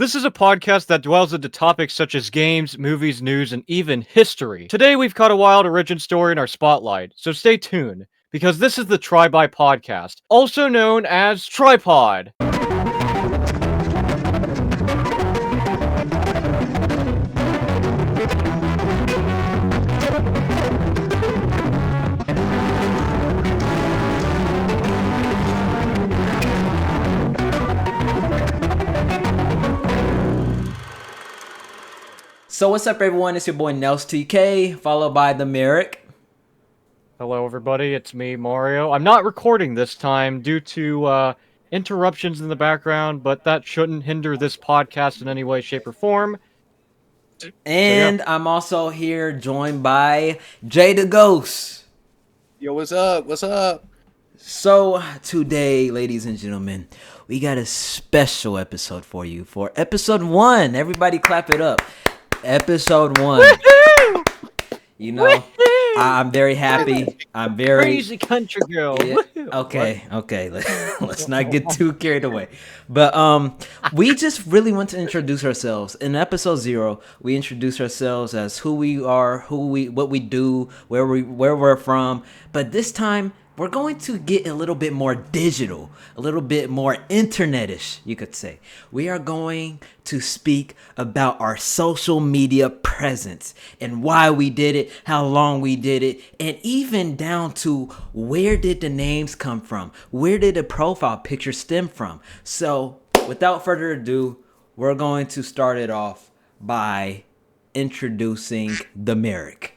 This is a podcast that dwells into topics such as games, movies, news, and even history. Today, we've caught a wild origin story in our spotlight, so stay tuned, because this is the Try-By Podcast, also known as Tripod. So what's up, everyone? It's your boy Nels TK, followed by the Merrick. Hello, everybody. It's me, Mario. I'm not recording this time due to interruptions in the background, but that shouldn't hinder this podcast in any way, shape, or form. And I'm also here joined by Jay the Ghost. Yo, what's up? What's up? So today, ladies and gentlemen, we got a special episode for you for episode 1. Everybody clap it up. Episode 1. Woo-hoo! You know, Woo-hoo! I'm very happy. I'm very crazy country girl. Yeah, okay. Let's not get too carried away. But we just really want to introduce ourselves. In episode 0, we introduce ourselves as who we are, what we do, where we're from. But this time, we're going to get a little bit more digital, a little bit more internetish, you could say. We are going to speak about our social media presence and why we did it, how long we did it, and even down to where did the names come from? Where did the profile picture stem from? So, without further ado, we're going to start it off by introducing the Merrick.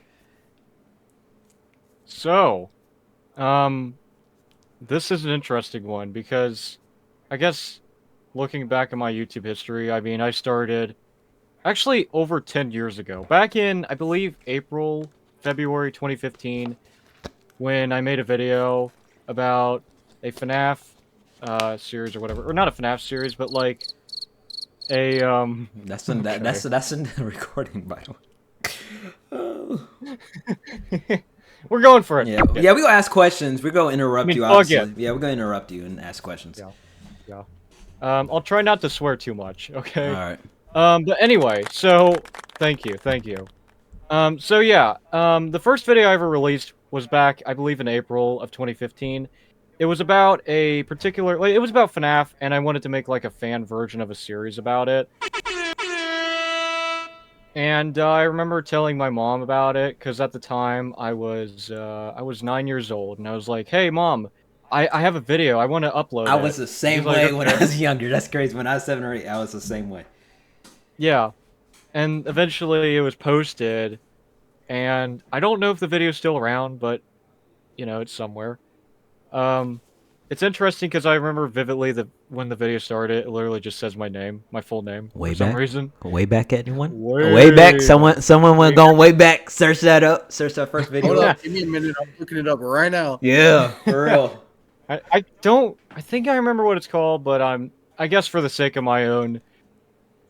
So, this is an interesting one because I guess looking back at my YouTube history, I mean, I started actually over 10 years ago. Back in, I believe, February 2015, when I made a video about a FNAF series or whatever. Or not a FNAF series, but like a That's in the recording, by the way. We're going for it. Yeah, we're gonna ask questions. We're gonna interrupt you, obviously. Yeah, we're gonna interrupt you and ask questions. Yeah. I'll try not to swear too much, okay? All right. But anyway, so thank you. So yeah, the first video I ever released was back, I believe, in April of 2015. It was about it was about FNAF, and I wanted to make like a fan version of a series about it. And I remember telling my mom about it because at the time I was 9 years old, and I was like, "Hey, Mom, I have a video. I want to upload it." I was the same way when I was younger. That's crazy. When I was 7 or 8, I was the same way. Yeah, and eventually it was posted, and I don't know if the video's still around, but you know, it's somewhere. It's interesting because I remember vividly when the video started, it literally just says my name, my full name, for some reason. Way back, anyone? Way back. Someone went going way back. Search that up. Search that first video. Hold up, give me a minute. I'm looking it up right now. Yeah, for real. I think I remember what it's called, but I guess for the sake of my own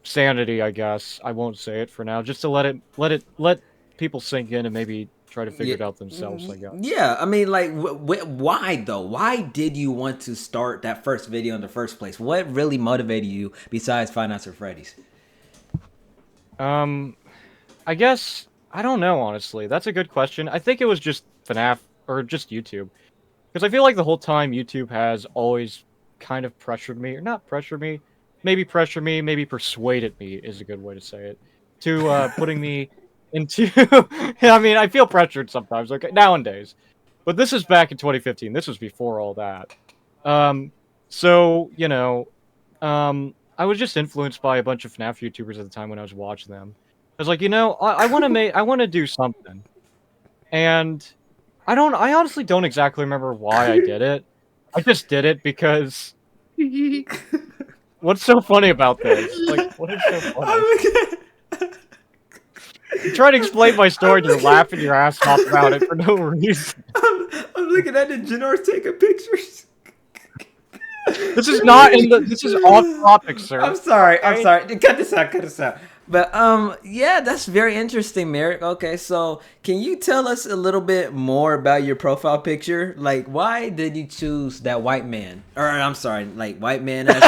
sanity, I guess I won't say it for now, just to let people sink in and maybe try to figure it out themselves, I guess. Yeah, I mean, like, why though? Why did you want to start that first video in the first place? What really motivated you besides Five Nights at Freddy's? I guess I don't know, honestly. That's a good question. I think it was just FNAF or just YouTube, because I feel like the whole time YouTube has always kind of pressured me, or not pressured me, maybe persuaded me is a good way to say it, to putting me into I mean, I feel pressured sometimes, like nowadays, but this is back in 2015. This was before all that. So you know, I was just influenced by a bunch of FNAF YouTubers at the time when I was watching them. I was like, you know, I want to do something, and I honestly don't exactly remember why I did it. I just did it because what's so funny about this? Like, what is so funny? You try to explain my story and you're laughing your ass off about it for no reason. I'm looking at the Jennars taking pictures. This is off topic, sir. I'm sorry. Cut this out. But yeah, that's very interesting, Merrick. Okay, so can you tell us a little bit more about your profile picture? Like, why did you choose that white man? Or I'm sorry, like white man as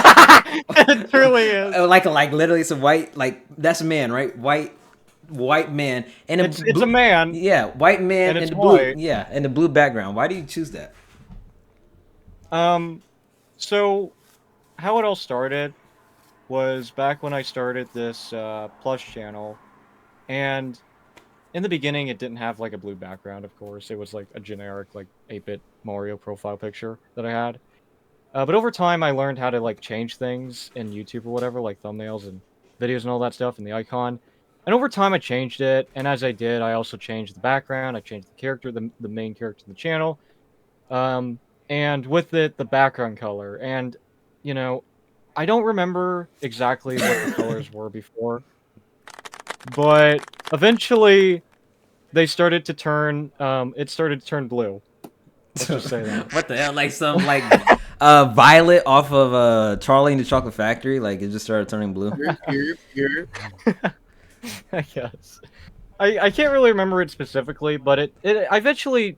It truly is. like literally it's a white, like that's a man, right? White man and a It's a blue, man yeah, white man and in it's the blue, white. yeah, in the blue background. Why do you choose that? Um, so how it all started was back when I started this Plus channel, and in the beginning it didn't have like a blue background. Of course, it was like a generic like 8-bit Mario profile picture that I had. But over time, I learned how to like change things in YouTube or whatever, like thumbnails and videos and all that stuff, and the icon. And over time, I changed it. And as I did, I also changed the background. I changed the character, the main character of the channel. Um, and with it, the background color. And you know, I don't remember exactly what the colors were before, but eventually they started to turn. It started to turn blue. Let's just say that. What the hell? Like some like Violet off of Charlie and the Chocolate Factory. Like it just started turning blue. Here. I guess. I can't really remember it specifically, but I eventually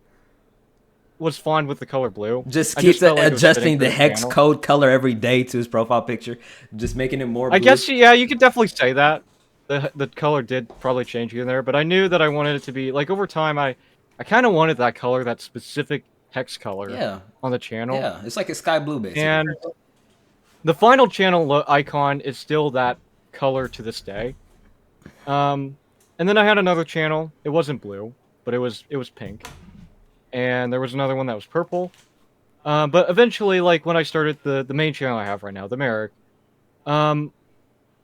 was fine with the color blue. Just I keeps just felt like it was fitting adjusting for the the hex channel. code color every day to his profile picture, just making it more I blue. guess yeah, you could definitely say that. The color did probably change here and there, but I knew that I wanted it to be like over time I kind of wanted that color, that specific hex color Yeah, on the channel. yeah. It's like a sky blue basically. And the final channel icon is still that color to this day. Um and then I had another channel. It wasn't blue, but it was pink. And there was another one that was purple. But eventually, like when I started the main channel I have right now, the Merrick, um,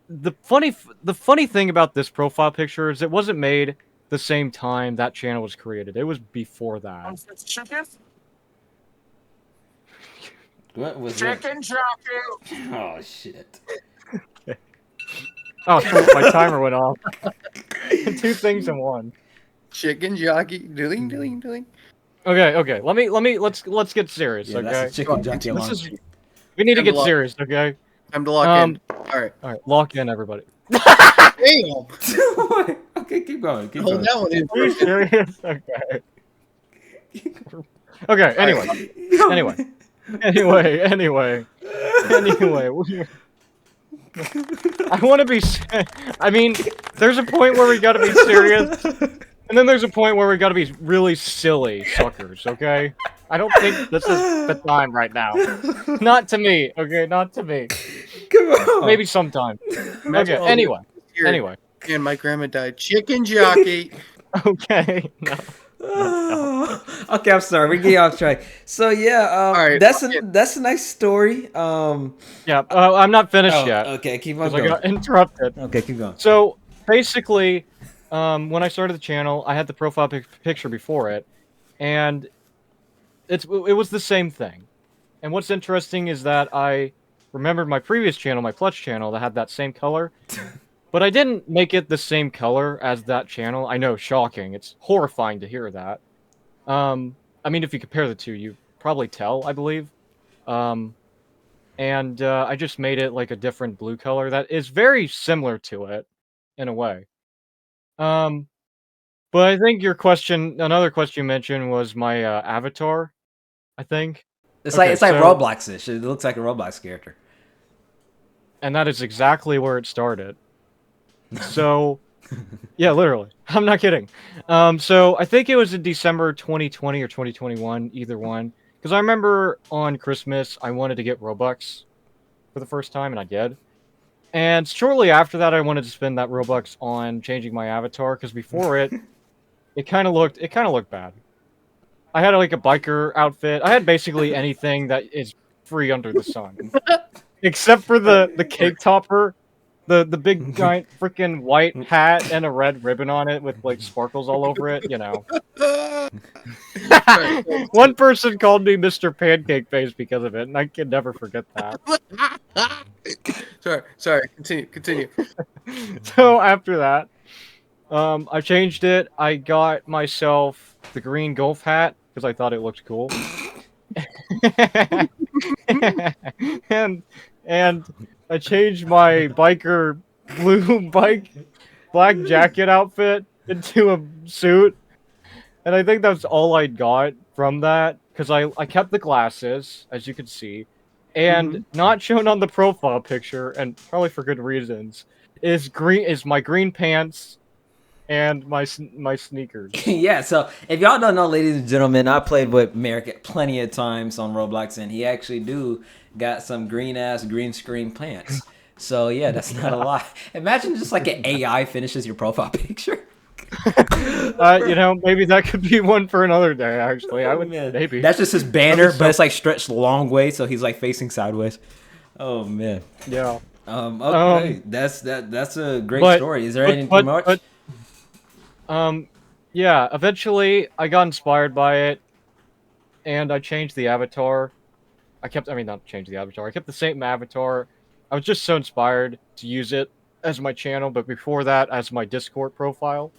the funny thing about this profile picture is it wasn't made the same time that channel was created. It was before that. What was Chicken jockey. that? Oh shit! Oh, shoot, my timer went off. Two things in one. Chicken jockey. Doing. Okay. Let's get serious. Yeah, Okay, that's a chicken jockey this along. is we need to Time to get lock. serious. Okay. Time to lock in. All right. All right, lock in, everybody. Damn. Okay, keep going. Keep Hold going. that one in. Are you serious? Okay. Okay. Anyway. Anyway. I want to be. I mean, there's a point where we gotta be serious, and then there's a point where we gotta be really silly suckers. Okay. I don't think this is the time right now. Not to me. Okay. Not to me. Come on. Maybe sometime. Okay. all Anyway. Here. Anyway. And my grandma died. Chicken jockey. Okay. No. Okay, I'm sorry. We get off track. So yeah, right, that's a nice story. Yeah. I'm not finished Oh, yet. okay, keep on Because I going. got interrupted. Okay, keep going. So basically, when I started the channel, I had the profile picture before it, and it was the same thing. And what's interesting is that I remembered my previous channel, my Clutch channel, that had that same color, but I didn't make it the same color as that channel. I know, shocking. It's horrifying to hear that. I mean, if you compare the two, you probably tell, I believe. And I just made it like a different blue color that is very similar to it, in a way. Um, but I think another question you mentioned was my avatar, I think. It's Okay, like so- Roblox-ish. It looks like a Roblox character. And that is exactly where it started. So, yeah, literally. I'm not kidding. So I think it was in December 2020 or 2021, either one. Because I remember on Christmas, I wanted to get Robux for the first time, and I did. And shortly after that, I wanted to spend that Robux on changing my avatar, because before it kind of looked bad. I had like a biker outfit. I had basically anything that is free under the sun, except for the cake topper, the big giant freaking white hat and a red ribbon on it with like sparkles all over it. You know, one person called me Mr. Pancake Face because of it, and I can never forget that. Sorry. Continue. So after that, I changed it. I got myself the green golf hat because I thought it looked cool. and I changed my biker blue black jacket outfit into a suit, and I think that's all I got from that because I kept the glasses, as you can see, and not shown on the profile picture, and probably for good reasons, is my green pants and my sneakers. Yeah, so if y'all don't know, ladies and gentlemen, I played with Merrick plenty of times on Roblox, and he actually got some green screen pants. So yeah, that's not a lie. Imagine just like an AI finishes your profile picture. Maybe that could be one for another day. Actually, I would maybe. That's just his banner, so- but it's like stretched a long way, so he's like facing sideways. Oh man. Yeah. Okay, that's a great story. Is there anything much? Yeah. Eventually, I got inspired by it, and I changed the avatar. Not changed the avatar. I kept the same avatar. I was just so inspired to use it as my channel, but before that, as my Discord profile.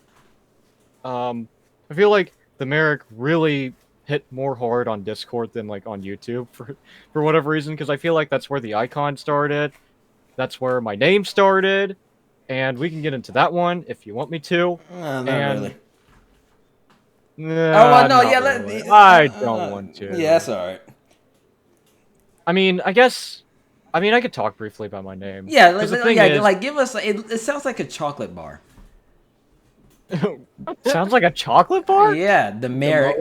I feel like the Merrick really hit more hard on Discord than like on YouTube for whatever reason, because I feel like that's where the icon started. That's where my name started, and we can get into that one if you want me to. Not really. Nah, no, not yeah, really. I don't want to. Yeah, that's all right. I mean, I could talk briefly about my name. Yeah, 'Cause the thing is, give us. It sounds like a chocolate bar. sounds like a chocolate bar. Yeah, the Merrick.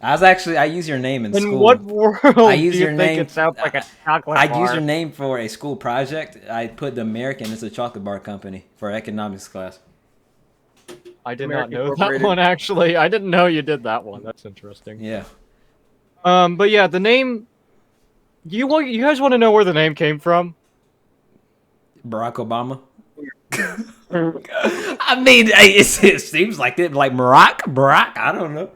I use your name in In school. what world use do your you think name- it sounds like a chocolate I bar? used your name for a school project. I put the American as a chocolate bar company for economics class. I did American not know that Incorporated. one, actually. I didn't know you did that one. That's interesting. Yeah. But yeah, the name... You guys want to know where the name came from? Barack Obama. I mean, it seems like it. Like Barack. I don't know.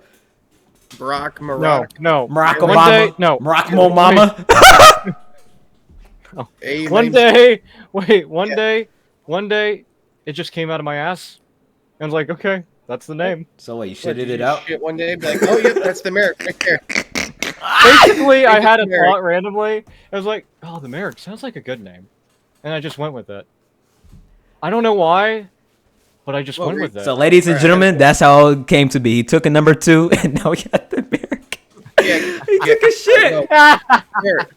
Barack, No, Barack. no. Barack One Obama. day- no. Barack Mo Mama. Hey, One day, it just came out of my ass. And I was like, okay, that's the name. So what? You What, shitted did it you out? Shit one day, be like, oh yep, that's the Merrick right there. Basically, I had a Merrick. thought randomly. I was like, oh, the Merrick sounds like a good name. And I just went with it. I don't know why, but I just Well, went with it. So, ladies and gentlemen, that's how it came to be. He took a number 2, and now he got the Merrick. Yeah, He took a shit. Merrick.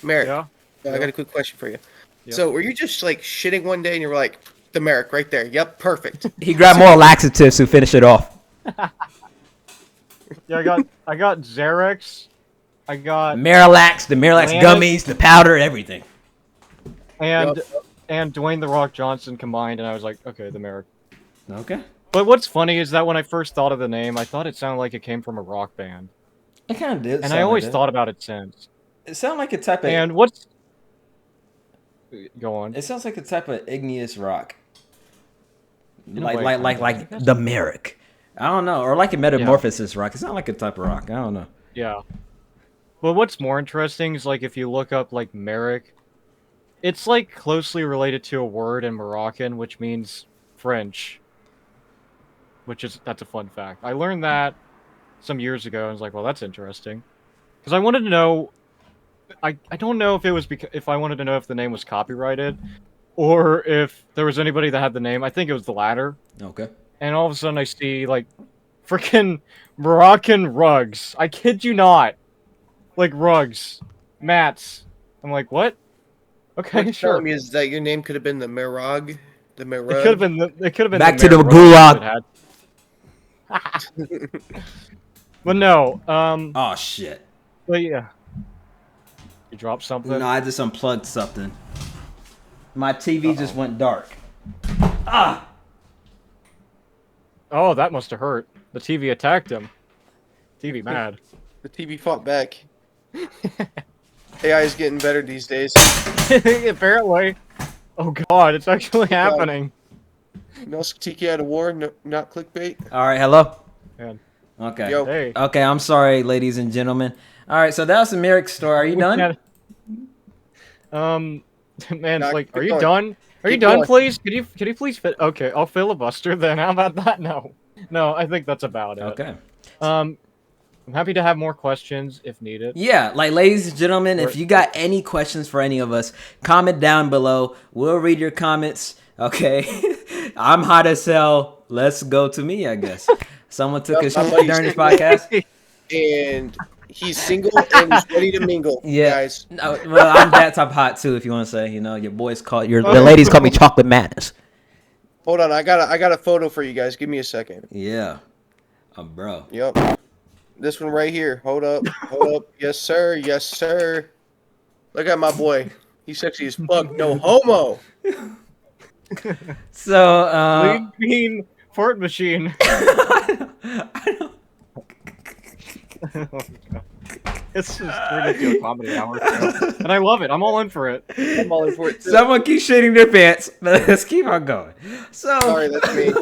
Merrick. Yeah. I got a quick question for you. Yeah. So, were you just like shitting one day and you were like, the Merrick right there? Yep, perfect. He grabbed more laxatives to finish it off. Yeah, I got Xerox. I got Marilax, the Marilax Landed- gummies, the powder, everything. and Yep. and Dwayne the Rock Johnson combined, and I was like, okay, the Merrick. Okay. But what's funny is that when I first thought of the name, I thought it sounded like it came from a rock band, It kind of did. and I always thought about it since. it sounded like a type of. And what's go on? It sounds like a type of igneous rock. In a way, kinda, I guess. The Merrick. I don't know, or like a metamorphosis rock. It's not like a type of rock. I don't know. Yeah. But what's more interesting is like if you look up like Merrick, it's like closely related to a word in Moroccan which means French. That's a fun fact. I learned that some years ago and was like, well, that's interesting. Because I wanted to know I don't know if it was if I wanted to know if the name was copyrighted or if there was anybody that had the name. I think it was the latter. Okay. And all of a sudden I see like freaking Moroccan rugs. I kid you not. Like rugs, mats. I'm like, what? Okay, What you're sure. telling me is that your name could have been the Mirag? The Mirag? It could have been. It could have been. Back the to the Merrick gulag. it had. But no. Oh shit. But yeah. You dropped something. No, I just unplugged something. My TV just went dark. Ah. Oh, that must have hurt. The TV attacked him. TV mad. The TV fought back. AI is getting better these days. Apparently. Oh god, it's actually happening. Melsk Tiki out of war, no, not clickbait. All right. Hello. Man. Okay. Yo. Hey. Okay. I'm sorry, ladies and gentlemen. All right. So that was the Merrick story. Are you done? Man, Nah, like, keep are you going. done? Are you Keep done, going. please? Could you please fit? Okay, I'll filibuster then. How about that? No, I think that's about it. Okay. I'm happy to have more questions if needed. Yeah, like ladies and gentlemen, if you got any questions for any of us, comment down below. We'll read your comments. Okay, I'm hot as hell. Let's go to me, I guess. Someone took Yep, a my shit buddy's during this single, podcast. and he's single and he's ready to mingle, Yeah. guys. No, well, I'm that type hot too. If you want to say, your boys call the Oh. ladies call me chocolate madness. Hold on, I got a photo for you guys. Give me a second. Yeah, bro. Yep, this one right here. Hold up, hold up. Yes, sir. Yes, sir. Look at my boy. He's sexy as fuck. No homo. So, Lean bean fart machine. It's just turned into a comedy hour, so. And I love it. I'm all in for it. I'm all in for it too. someone keeps shitting their pants. But let's keep on going. So, Sorry, that's me.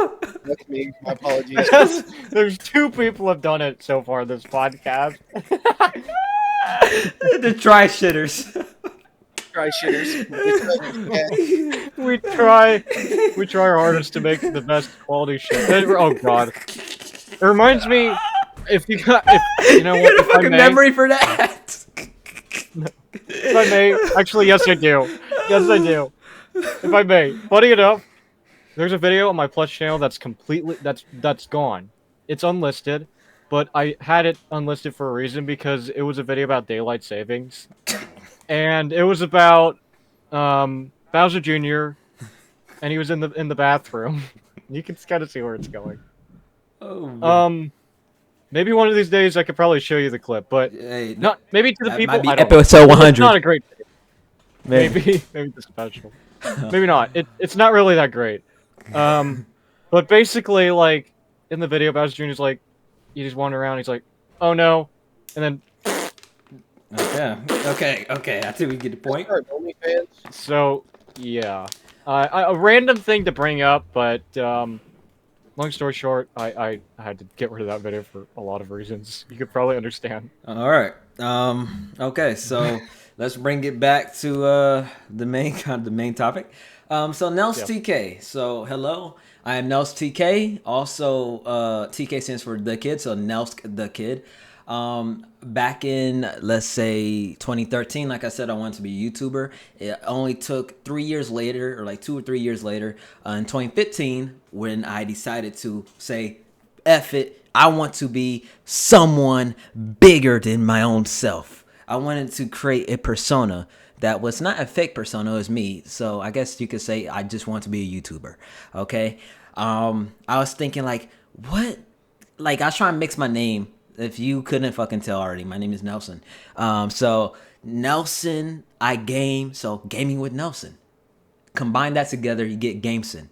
That's me. My apologies. Yes, there's 2 people have done it so far this podcast. the dry shitters. Try shitters. We try our hardest to make the best quality shit. Oh god. It reminds me if you know what, if I Fucking may, memory for that. if I may, actually yes I do. Yes I do. If I may. Funny enough, there's a video on my Plus channel that's completely that's gone. It's unlisted, but I had it unlisted for a reason because it was a video about daylight savings. And it was about Bowser Jr. and he was in the bathroom. You can kind of see where it's going. Oh, Maybe one of these days I could probably show you the clip, but hey, not maybe to the that people. might be I don't know. episode It's 100. not a great video. Maybe it's special. Maybe not. It's not really that great. But basically, like in the video, Bowser Jr.'s like he's wandering around. He's like, "Oh no," and then Okay. I think we get the point. OnlyFans. so yeah, a random thing to bring up, but long story short, I had to get rid of that video for a lot of reasons. You could probably understand. All right. Okay. So let's bring it back to the main topic. So Nels Yep. TK. So hello, I am Nels TK. Also, TK stands for the kid. So Nels the kid. Back in, let's say 2013, like I said, I wanted to be a YouTuber. It only took 3 years later, or like 2 or 3 years later, in 2015, when I decided to say, F it, I want to be someone bigger than my own self. I wanted to create a persona that was not a fake persona, it was me. So I guess you could say I just want to be a YouTuber. Okay. I was thinking like, what? Like I was trying to mix my name. If you couldn't fucking tell already, my name is Nelson. So Nelson, I game. So gaming with Nelson. Combine that together, you get Gameson.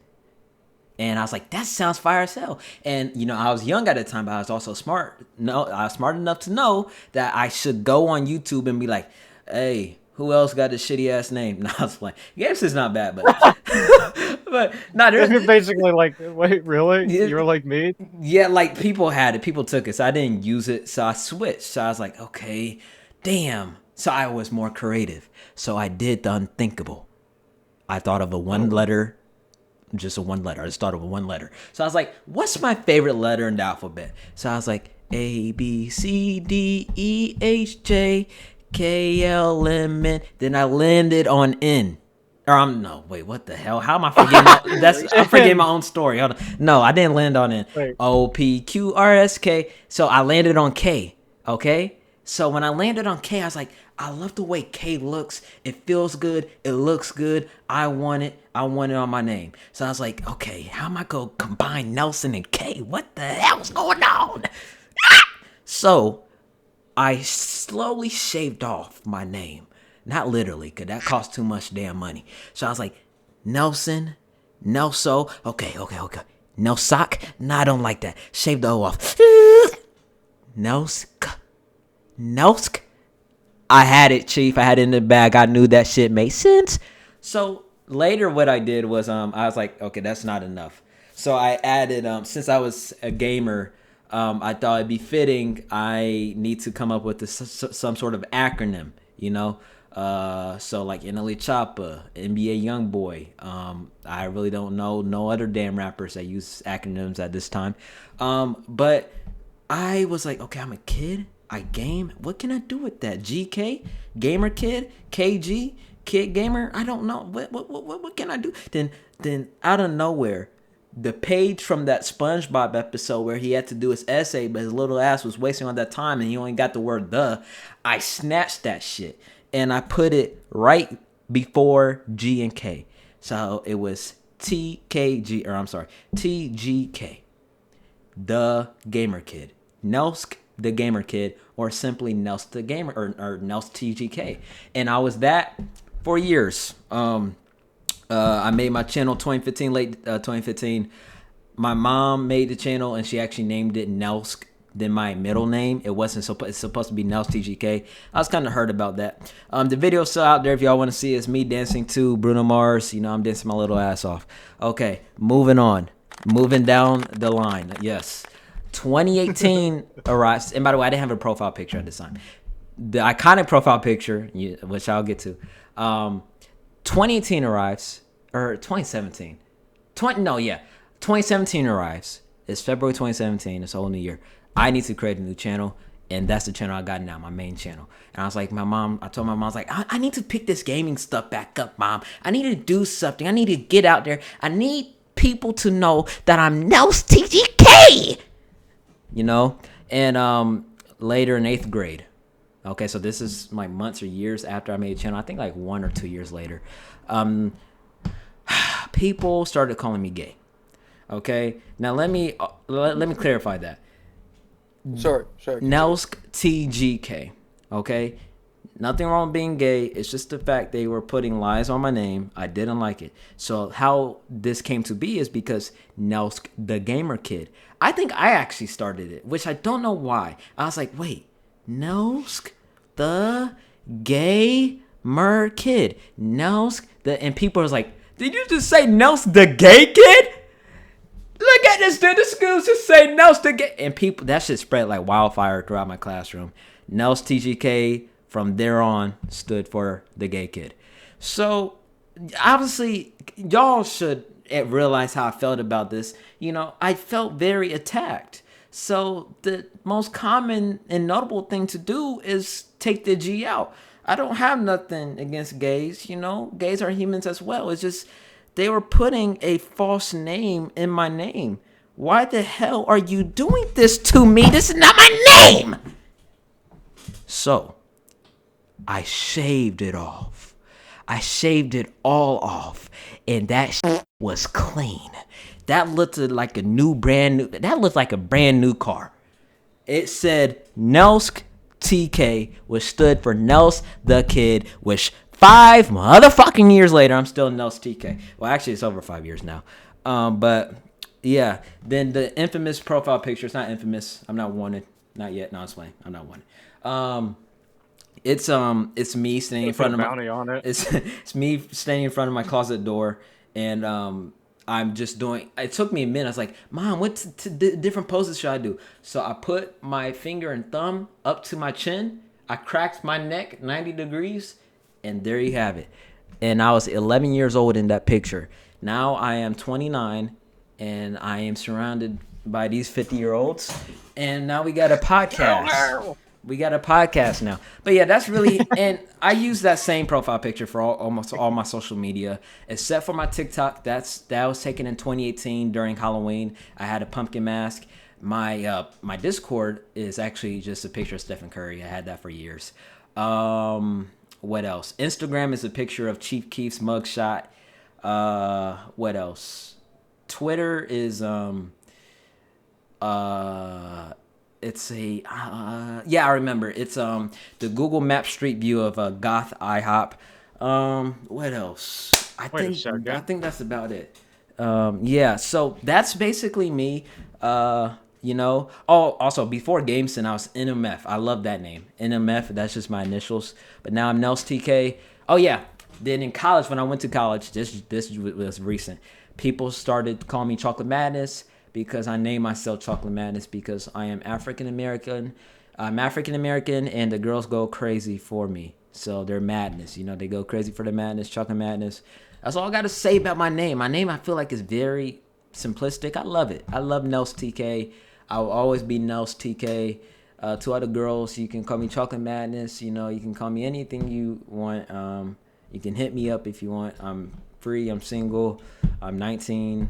And I was like, that sounds fire as hell. And I was young at the time, but I was also smart. No, I was smart enough to know that I should go on YouTube and be like, hey, who else got this shitty ass name? No, I was playing. Gameson's not bad, but but not You're basically like, wait, really? You were like me? yeah, like people had it, people took it, so I didn't use it, so I switched. So I was like, okay, damn. So I was more creative. So I did the unthinkable. I thought of a one letter. Just a one letter. I just thought of a one letter. So I was like, what's my favorite letter in the alphabet? So I was like, A, B, C, D, E, H, J, K, L, M, N. Then I landed on N. Or no, wait, what the hell? How am I forgetting? I'm forgetting my own story. Hold on. No, I didn't land on N. Wait. O, P, Q, R, S, K. So I landed on K. Okay? So when I landed on K, I was like, I love the way K looks. It feels good. It looks good. I want it. I want it on my name. So I was like, okay, how am I going to combine Nelson and K? What the hell's going on? So I slowly shaved off my name. Not literally, because that cost too much damn money. So I was like, Nelson, Nelso. Okay. Nelsock? No, I don't like that. Shave the O off. Nelsk. I had it, Chief. I had it in the bag. I knew that shit made sense. So later what I did was I was like, okay, that's not enough. So I added, since I was a gamer, I thought it'd be fitting. I need to come up with some sort of acronym, so like NLE Choppa, NBA Youngboy. I really don't know no other damn rappers that use acronyms at this time. But I was like, okay, I'm a kid. I game. What can I do with that? GK? Gamer Kid? KG? kid gamer. I don't know what can I do. Then out of nowhere, the page from that SpongeBob episode where he had to do his essay, but his little ass was wasting all that time, and he only got the word "the." I snatched that shit and I put it right before G and K, so it was TKG, or I'm sorry, TGK, the gamer kid, Nelsk the gamer kid, or simply Nels the gamer, or Nels TGK, and I was that for years. I made my channel 2015, late 2015. My mom made the channel and she actually named it Nelsk, then my middle name. It wasn't it's supposed to be Nels TGK. I was kind of hurt about that. The video's still out there if y'all want to see. It's me dancing to Bruno Mars. You know, I'm dancing my little ass off. Okay, moving on. Moving down the line. Yes. 2018 arrives. And by the way, I didn't have a profile picture at this time. The iconic profile picture, which I'll get to. 2018 arrives, or 2017. 2017 arrives. It's February 2017. It's a whole new year. I need to create a new channel, and that's the channel I got now, my main channel. And I was like, I told my mom, I was like, I need to pick this gaming stuff back up, Mom. I need to do something. I need to get out there. I need people to know that I'm Nels TGK. You know? And later in 8th grade. Okay, so this is like months or years after I made a channel. I think like 1 or 2 years later. People started calling me gay. Okay, now let me clarify that. Sorry. Nelsk TGK. Okay, nothing wrong with being gay. It's just the fact they were putting lies on my name. I didn't like it. So how this came to be is because Nelsk the gamer kid. I think I actually started it, which I don't know why. I was like, wait, Nelsk the gamer kid. Nelsk the, and people was like, did you just say Nelsk the gay kid? Look at this dude. The schools just say Nels the gay. And people, that shit spread like wildfire throughout my classroom. Nels TGK from there on stood for the gay kid. So obviously, y'all should realize how I felt about this. You know, I felt very attacked. So the most common and notable thing to do is take the G out. I don't have nothing against gays. You know, gays are humans as well. It's just they were putting a false name in my name. Why the hell are you doing this to me? This is not my name. So I shaved it off. I shaved it all off. And that shit was clean. That looked like a that looked like a brand new car. It said Nelsk TK, which stood for Nels the Kid, which 5 motherfucking years later, I'm still Nels TK. Well, actually, it's over 5 years now. But yeah, then the infamous profile picture. It's not infamous. I'm not wanted. Not yet. No, it's playing. I'm not wanted. It's me standing in front of bounty on it. It's me standing in front of my closet door, and I'm just doing. It took me a minute. I was like, Mom, what different poses should I do? So I put my finger and thumb up to my chin. I cracked my neck 90 degrees. And there you have it. And I was 11 years old in that picture. Now I am 29, and I am surrounded by these 50-year-olds. And now we got a podcast. We got a podcast now. But yeah, that's really, and I use that same profile picture for almost all my social media, except for my TikTok. That was taken in 2018 during Halloween. I had a pumpkin mask. My Discord is actually just a picture of Stephen Curry. I had that for years. What else? Instagram is a picture of Chief Keef's mugshot. What else? Twitter is it's a yeah, I remember. It's the Google Map Street View of Goth IHOP. What else? I think that's about it. Yeah, so that's basically me. You know. Oh, also before Gameson, I was NMF. I love that name, NMF. That's just my initials. But now I'm Nels TK. Oh yeah. Then in college, when I went to college, this was recent. People started calling me Chocolate Madness because I named myself Chocolate Madness because I am African American. I'm African American, and the girls go crazy for me. So they're madness. You know, they go crazy for the madness, Chocolate Madness. That's all I got to say about my name. My name, I feel like, is very simplistic. I love it. I love Nels TK. I will always be Nels TK. To other girls, you can call me Chocolate Madness. You know, you can call me anything you want. You can hit me up if you want. I'm free. I'm single. I'm 19.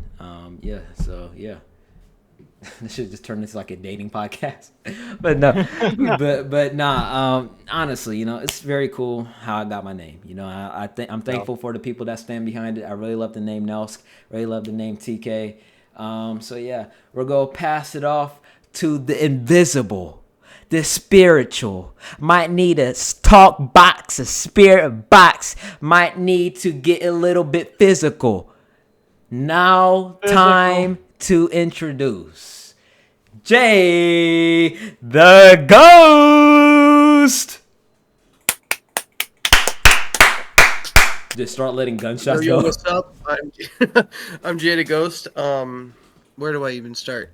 Yeah. So yeah. This should just turn into like a dating podcast, but no, but nah. Honestly, you know, it's very cool how I got my name. You know, I think I'm thankful for the people that stand behind it. I really love the name Nelsk. Really love the name TK. So yeah, we're gonna pass it off to the invisible, the spiritual. Might need a talk box, a spirit box. Might need to get a little bit physical. Now, time to introduce Jay the Ghost. Just start letting gunshots Yo, go. what's up? I'm Jay the Ghost. Where do I even start?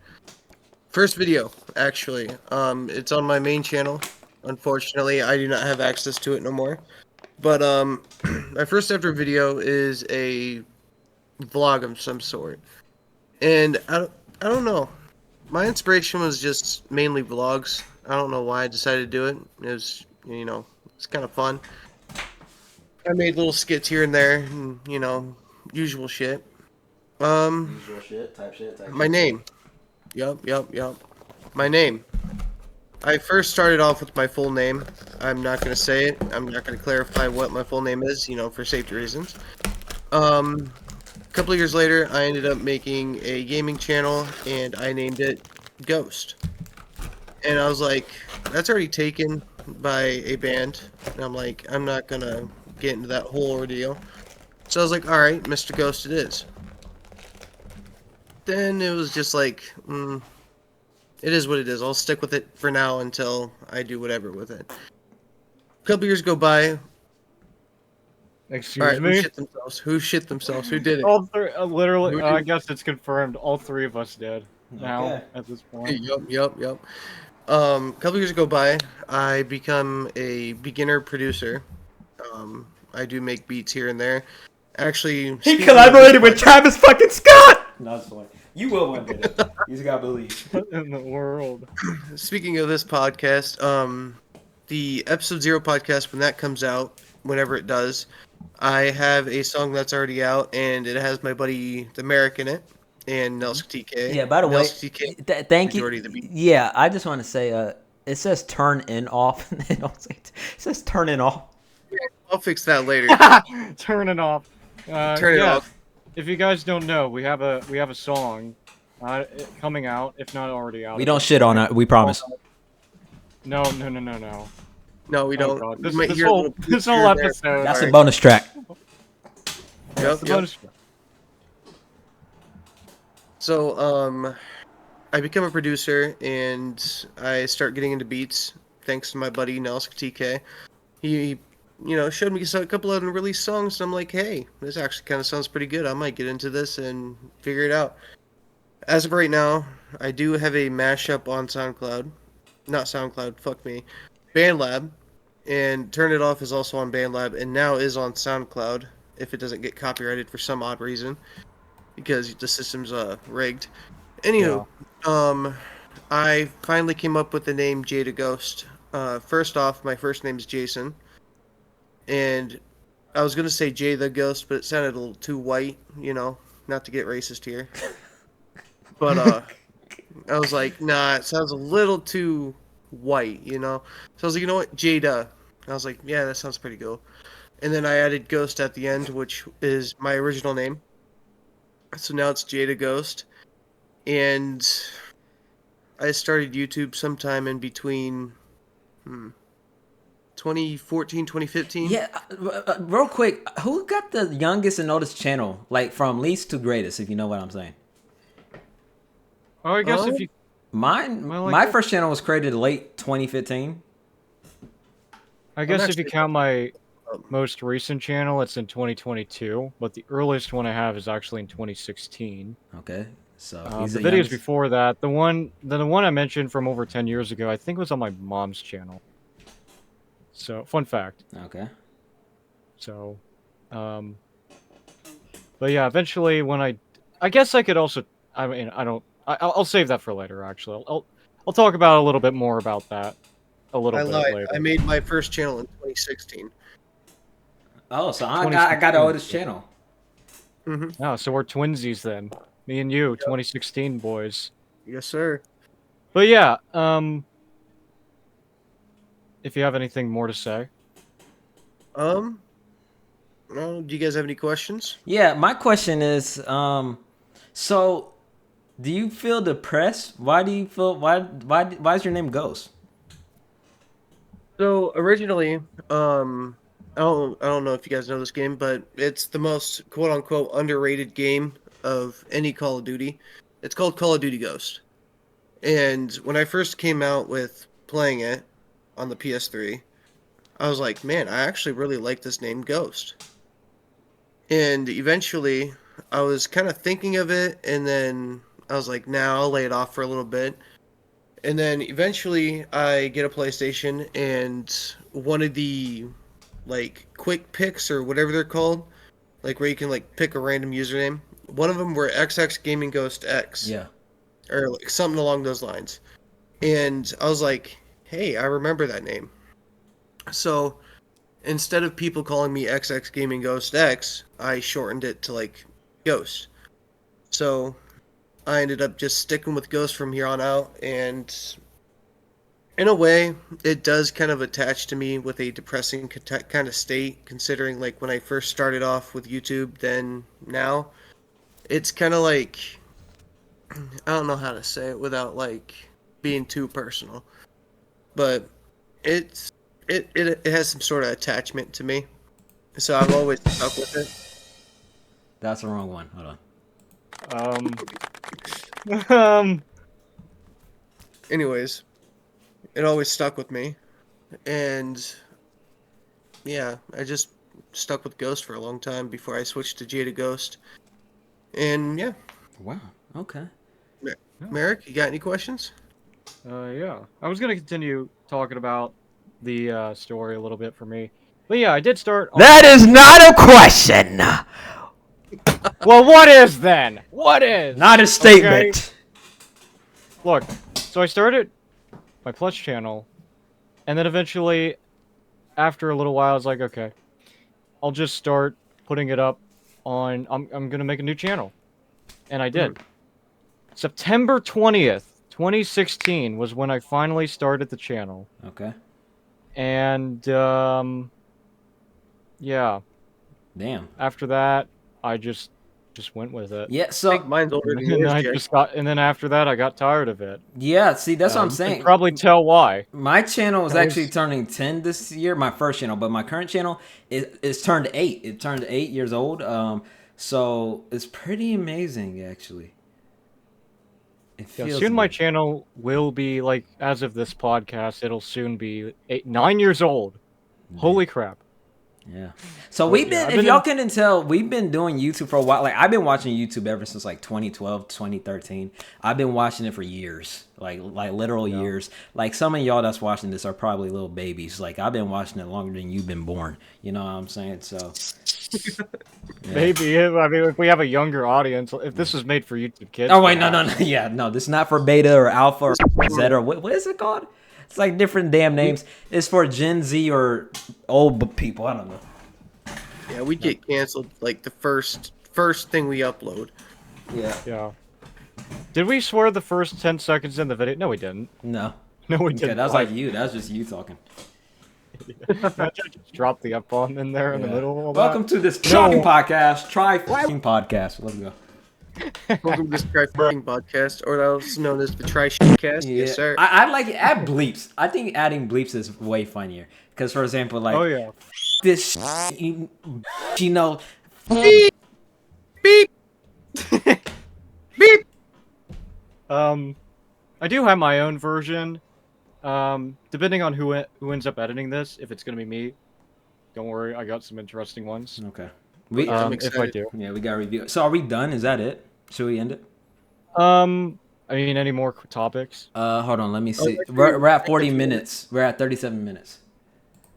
First video, actually. It's on my main channel. Unfortunately, I do not have access to it no more. But my first ever video is a vlog of some sort, and I don't know. My inspiration was just mainly vlogs. I don't know why I decided to do it. It was, it's kind of fun. I made little skits here and there, and usual shit. Usual shit, type shit. My name. Yup. My name. I first started off with my full name. I'm not gonna say it. I'm not gonna clarify what my full name is, for safety reasons. A couple of years later, I ended up making a gaming channel, and I named it Ghost. And I was like, that's already taken by a band. And I'm like, I'm not gonna get into that whole ordeal. So I was like, alright, Mr. Ghost it is. Then it was just like, it is what it is. I'll stick with it for now until I do whatever with it. A couple years go by. Excuse me? Who shit themselves? Who shit themselves? Who did it? All three, literally, I guess it's confirmed. All three of us did now Okay. at this point. Yup. A couple years go by. I become a beginner producer. I do make beats here and there. Actually, He collaborated with Travis fucking Scott. No, that's funny. You will one day. You just gotta believe. What in the world? Speaking of this podcast, the episode 0 podcast, when that comes out, whenever it does, I have a song that's already out, and it has my buddy the Merrick in it, and Nelsk TK. Yeah, by the way, Nelsk TK, thank you. majority of the beat. Yeah, I just want to say, it says turn in off. It says turn in off. I'll fix that later. Turn it off. Turn it off. If you guys don't know, we have a song coming out, if not already out. We don't shit on it. We promise. No. No, we don't. God. We This might hear whole little beats whole here and there. episode. That's a Alright. bonus track. Yup. bonus. So, I become a producer, and I start getting into beats, thanks to my buddy Nelsk TK. He, showed me a couple of unreleased songs, and I'm like, hey, this actually kind of sounds pretty good. I might get into this and figure it out. As of right now, I do have a mashup on SoundCloud. Not SoundCloud, fuck me. BandLab. And Turn It Off is also on BandLab, and now is on SoundCloud, if it doesn't get copyrighted for some odd reason. Because the system's rigged. Anywho, I finally came up with the name Jay the Ghost. First off, my first name is Jason. And I was going to say Jay the Ghost, but it sounded a little too white, not to get racist here. But I was like, nah, it sounds a little too white, So I was like, you know what, Jada. I was like, yeah, that sounds pretty cool. And then I added Ghost at the end, which is my original name. So now it's Jay the Ghost. And I started YouTube sometime in between 2014, 2015. Yeah, real quick, who got the youngest and oldest channel? Like from least to greatest, if you know what I'm saying. Oh, I guess if you. Mine, Well, like my that- first channel was created late 2015. I guess if you actually- count my most recent channel, it's in 2022, but the earliest one I have is actually in 2016. Okay, so The videos before that, the one I mentioned from over 10 years ago, I think was on my mom's channel. So, fun fact. Okay. So, but yeah, eventually when I guess I could also, I mean, I'll save that for later. Actually, I'll talk about a little bit more about that a little I bit lied. later. I made my first channel in 2016. Oh, so I got the oldest channel. Mm-hmm. Oh, so we're twinsies then. Me and you, 2016 boys. Yes, sir. But yeah, if you have anything more to say. Well, do you guys have any questions? Yeah, my question is, so do you feel depressed? Why do you feel why is your name Ghost? So originally, I don't know if you guys know this game, but it's the most quote unquote underrated game of any Call of Duty. It's called Call of Duty Ghost. And when I first came out with playing it on the PS3, I was like, man, I actually really like this name Ghost. And eventually, I was kind of thinking of it, and then I was like, now I'll lay it off for a little bit. And then eventually, I get a PlayStation, and one of the like quick picks or whatever they're called, like where you can like pick a random username. One of them were XX Gaming Ghost X, Yeah. or like something along those lines. And I was like, hey, I remember that name. So instead of people calling me XX Gaming Ghost X, I shortened it to like Ghost. So I ended up just sticking with Ghost from here on out, and in a way, it does kind of attach to me with a depressing kind of state, considering like when I first started off with YouTube, then now it's kind of like I don't know how to say it without like being too personal, but it's it has some sort of attachment to me, so I've always stuck with it. That's the wrong one. Hold on. Um, Anyways, it always stuck with me, and yeah, I just stuck with Ghost for a long time before I switched to Jada Ghost. And yeah, Wow. Okay. Merrick, you got any questions? yeah. I was gonna continue talking about the story a little bit for me, but yeah, I did start. That is not a question. Well, what is then? What is? Not a statement. Look, so I started my Plus channel, and then eventually, after a little while, I was like, okay, I'll just start putting it up on. I'm gonna make a new channel, and I did. September 20th, 2016 was when I finally started the channel, Okay. and yeah. Damn. After that, I just went with it. Yeah. I think So mine's older than And yours, I Jay. just got, and then after that, I got tired of it. yeah. See, that's what I'm You saying. can probably tell why. My channel is That actually was- turning 10 this year, my first channel, but my current channel is turned 8. It turned 8 years old. So it's pretty amazing actually. It Yeah, feels soon my good. channel will be like, as of this podcast, it'll soon be 9 years old. Holy crap! Yeah. So But, we've yeah, been, I've if been y'all in- couldn't tell, we've been doing YouTube for a while. Like I've been watching YouTube ever since like 2012, 2013. I've been watching it for years, like literal years. Like some of y'all that's watching this are probably little babies. Like I've been watching it longer than you've been born. You know what I'm saying? So yeah. Maybe I mean, if we have a younger audience, if this was made for YouTube Kids. Oh wait, no, perhaps. yeah, no. This is not for beta or alpha or zeta or what is it called? It's like different damn names. It's for Gen Z or old people. I don't know. Yeah, we get canceled like the first thing we upload. Yeah. Yeah. Did we swear the first 10 seconds in the video? No, we didn't. No. No, we Okay, didn't. that was like you. That was just you talking. Just drop the F bomb in there in the Yeah. middle. Of all Welcome that. to this shocking podcast. Try fucking podcast. Let's go. Welcome to this Try Fucking podcast, or else known as the Try Shit Cast. Yeah. Yes, sir. I like add bleeps. I think adding bleeps is way funnier. Because for example, like Oh yeah. this, you know, Beep. Beep. Beep. I do have my own version. Depending on who ends up editing this, if it's gonna be me, don't worry, I got some interesting ones. okay. We I'm If I excited. do. yeah, we got to review it. So are we done? Is that it? Should we end it? I mean, any more topics? Hold on, let me see. actually, We're at 40 minutes. We're at 37 minutes.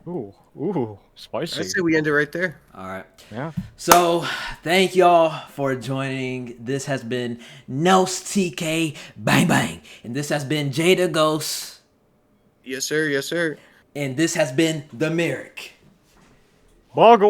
Ooh, spicy. I say we end it right there. All right. Yeah. So, thank y'all for joining. This has been Nels TK Bang Bang. And this has been Jada Ghost. Yes, sir. Yes, sir. And this has been The Merrick. Boggle.